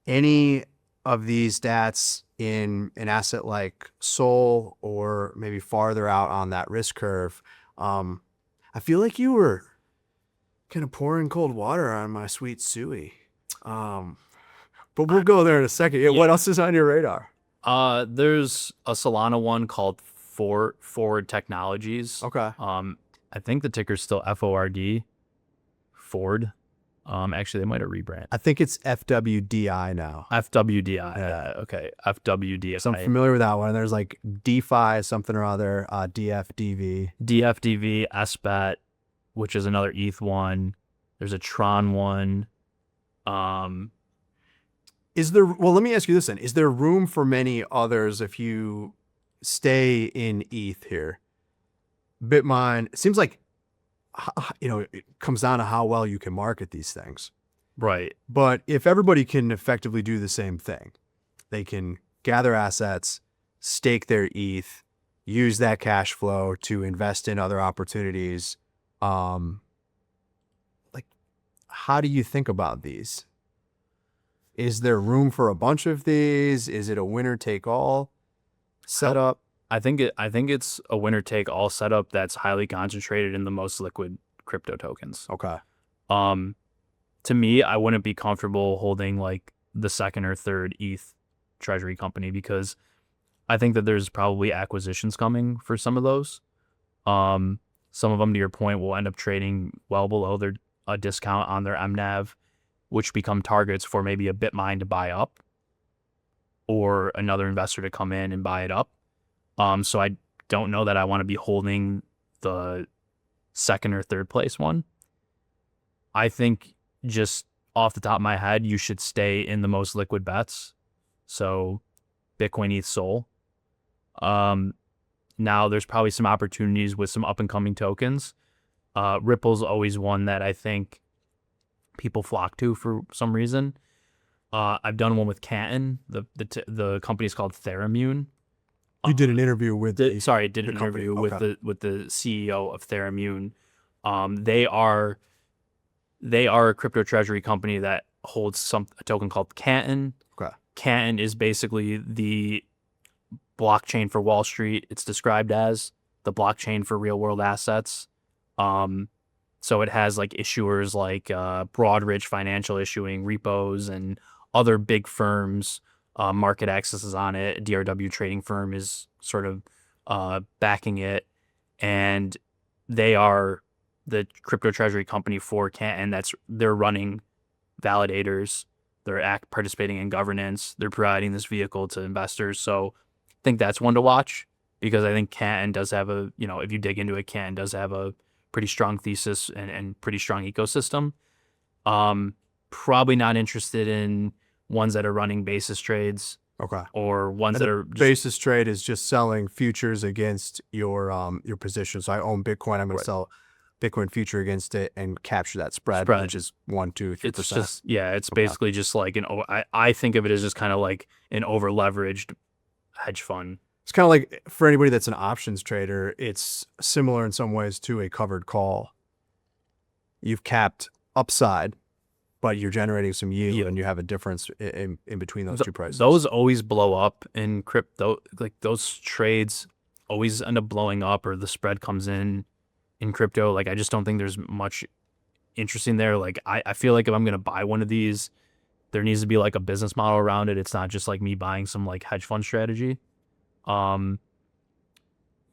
any of these stats in an asset like Sol or maybe farther out on that risk curve, I feel like you were kind of pouring cold water on my sweet Suey. Um, but we'll go there in a second. Yeah, what Yeah. else is on your radar? There's a Solana one called Forward Technologies. Okay. I think the ticker's still FORD, Ford. Actually, they might have rebranded. I think it's FWDI now. FWDI. Yeah. Okay, So I'm FWDI. familiar with that one. There's like DeFi, something or other, DFDV. DFDV, SBAT, which is another ETH one. There's a Tron one. Um, Well, let me ask you this then. Is there room for many others if you stay in ETH here? Bitmine, it seems like, it comes down to how well you can market these things. right. But if everybody can effectively do the same thing, they can gather assets, stake their ETH, use that cash flow to invest in other opportunities. Like, how do you think about these? Is there room for a bunch of these? Is it a winner take all setup? I think it's a winner take all setup that's highly concentrated in the most liquid crypto tokens. Okay. To me, I wouldn't be comfortable holding like the second or third ETH treasury company because I think that there's probably acquisitions coming for some of those. Some of them, to your point, will end up trading well below their a discount on their MNAV, which become targets for maybe a Bitmine to buy up or another investor to come in and buy it up. So I don't know that I want to be holding the second or third place one. I think just off the top of my head, you should stay in the most liquid bets. So Bitcoin, ETH, Sol. Now there's probably some opportunities with some up and coming tokens. Ripple's always one that I think people flock to for some reason. I've done one with Canton. The company's called Theramune. You did an interview with Did an company. interview Okay. with the CEO of Theramune. They are a crypto treasury company that holds a token called Canton. Okay. Canton is basically the blockchain for Wall Street. It's described as the blockchain for real world assets. So it has like issuers like Broadridge Financial issuing repos and other big firms. Market access is on it. DRW trading firm is sort of backing it, and they are the crypto treasury company for Canton. They're running validators. They're participating in governance. They're providing this vehicle to investors. So I think that's one to watch because I think Canton does have if you dig into it, Canton does have a pretty strong thesis and pretty strong ecosystem. Probably not interested in ones that are running basis trades Okay. or ones And that the are just, basis trade is just selling futures against your position. So I own Bitcoin. I'm going to right, sell Bitcoin future against it and capture that spread, spread. which is 1, 2, 3%. It's just it's Okay. basically just like I think of it as just kind of like an over leveraged hedge fund. It's kind of like for anybody that's an options trader, it's similar in some ways to a covered call. You've capped upside, but you're generating some yield Yeah. and you have a difference in between those two prices. Those always blow up in crypto. Like those trades always end up blowing up, or the spread comes in crypto. Like I just don't think there's much interesting there. Like I feel like if I'm gonna buy one of these, there needs to be like a business model around it. It's not just like me buying some like hedge fund strategy. Um,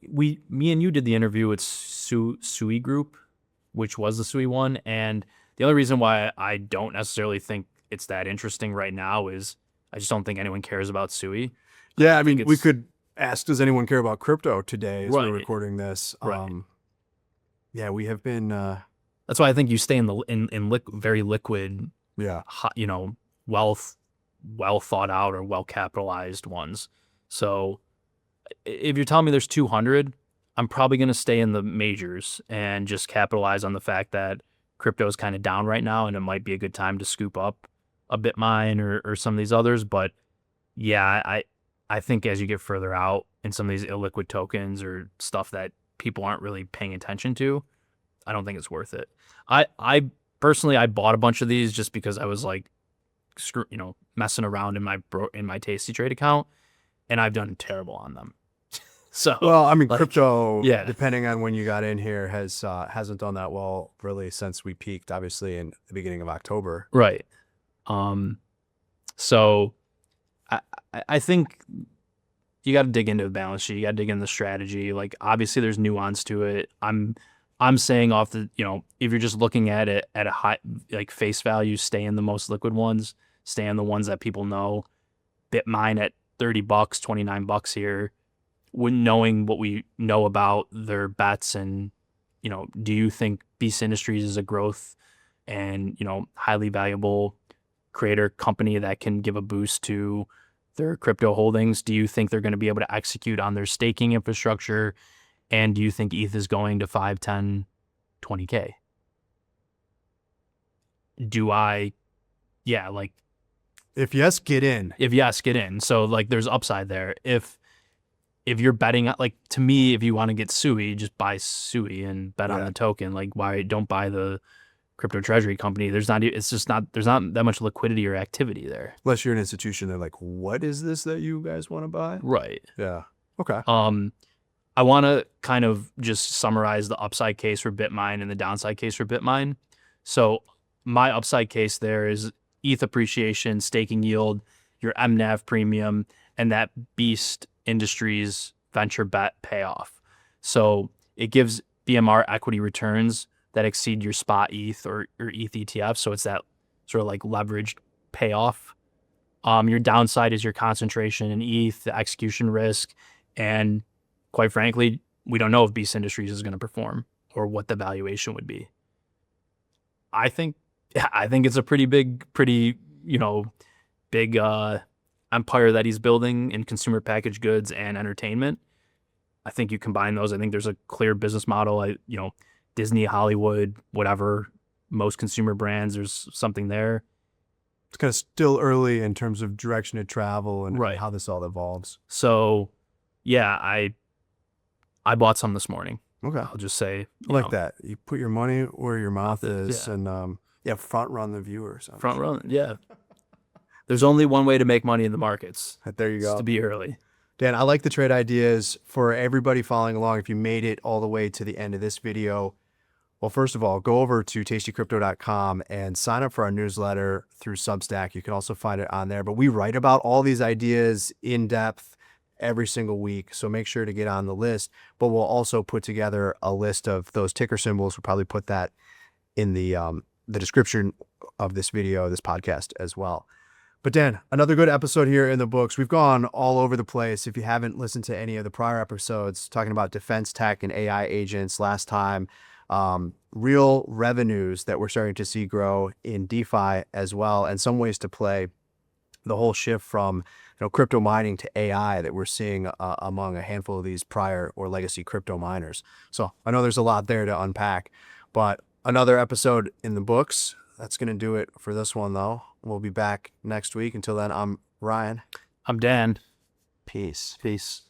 me and you did the interview with Sui Group, which was the Sui one, and the only reason why I don't necessarily think it's that interesting right now is I just don't think anyone cares about Sui. Yeah, I think mean, we it's could ask, does anyone care about crypto today as we're right, recording this? right. Yeah, we have been, That's why I think you stay in the very liquid, yeah. wealth, well thought out or well capitalized ones. So if you're telling me there's 200, I'm probably going to stay in the majors and just capitalize on the fact that crypto is kind of down right now and it might be a good time to scoop up a Bitmine or some of these others. But yeah, I think as you get further out in some of these illiquid tokens or stuff that people aren't really paying attention to, I don't think it's worth it. I personally I bought a bunch of these just because I was like messing around in my Tasty Trade account, and I've done terrible on them. So Well, I mean, like, crypto, yeah. depending on when you got in here, hasn't done that well really since we peaked, obviously, in the beginning of October. Right. So I think you got to dig into the balance sheet. You got to dig into the strategy. Like, obviously, there's nuance to it. I'm saying off the, if you're just looking at it at a high, like, face value, stay in the most liquid ones, stay in the ones that people know. Bitmine at $30, $29 here. When knowing what we know about their bets, and do you think Beast Industries is a growth and highly valuable creator company that can give a boost to their crypto holdings? Do you think they're going to be able to execute on their staking infrastructure? And do you think ETH is going to 5, 10, 20K? Yeah, like, If yes, get in. if yes, get in. So, like, there's upside there. If you're betting, like, to me, if you want to get SUI, just buy SUI and bet on the token. Like, why don't buy the crypto treasury company? There's not that much liquidity or activity there. Unless you're an institution, they're like, what is this that you guys want to buy? Right. Yeah. Okay. I want to kind of just summarize the upside case for Bitmine and the downside case for Bitmine. So my upside case there is ETH appreciation, staking yield, your MNAV premium, and that Beast Industries venture bet payoff. So it gives BMR equity returns that exceed your spot ETH or ETH ETF. So it's that sort of like leveraged payoff. Your downside is your concentration in ETH, the execution risk, and quite frankly, we don't know if Beast Industries is going to perform or what the valuation would be. I think it's a pretty big empire that he's building in consumer packaged goods and entertainment. I think you combine those. I think there's a clear business model. Disney, Hollywood, whatever, most consumer brands, there's something there. It's kind of still early in terms of direction of travel and Right. how this all evolves. So, yeah, I bought some this morning. Okay. I'll just say, I like that. You put your money where your mouth is, yeah. and front run the viewers. Front run, yeah. There's only one way to make money in the markets. There you go. It's to be early. Dan, I like the trade ideas. For everybody following along, if you made it all the way to the end of this video, well, first of all, go over to tastycrypto.com and sign up for our newsletter through Substack. You can also find it on there. But we write about all these ideas in depth every single week, so make sure to get on the list. But we'll also put together a list of those ticker symbols. We'll probably put that in the description of this video, this podcast as well. But Dan, another good episode here in the books. We've gone all over the place. If you haven't listened to any of the prior episodes, talking about defense tech and AI agents last time, real revenues that we're starting to see grow in DeFi as well, and some ways to play the whole shift from crypto mining to AI that we're seeing among a handful of these prior or legacy crypto miners. So I know there's a lot there to unpack, but another episode in the books. That's going to do it for this one, though. We'll be back next week. Until then, I'm Ryan. I'm Dan. Peace. Peace.